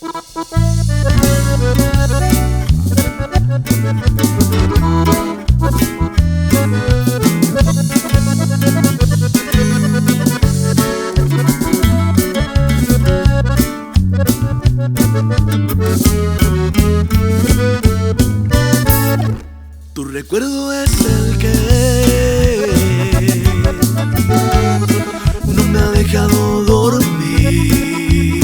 Tu recuerdo es el que no me ha dejado dormir,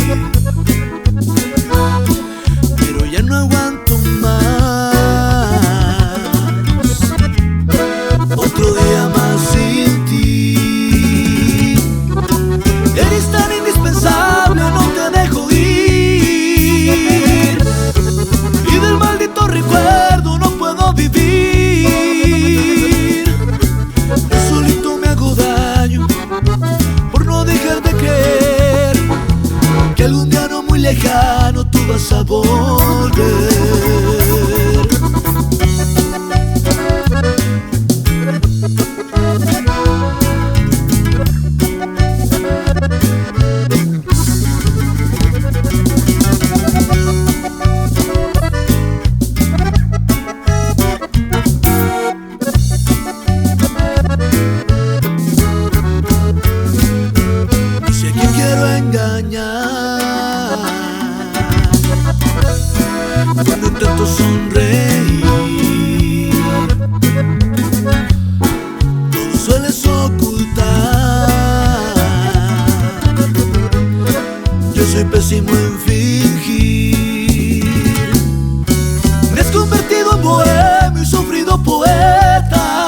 pero ya no aguanto más otro día más sin ti. Eres tan indispensable, no te dejo ir, y del maldito recuerdo no puedo vivir. Yo solito me hago daño por no dejar de creer que algún día no muy lejano tú vas a volver. Cuando intento sonreír, todo sueles ocultar. Yo soy pésimo en fingir. Me has convertido en bohemio y sufrido poeta.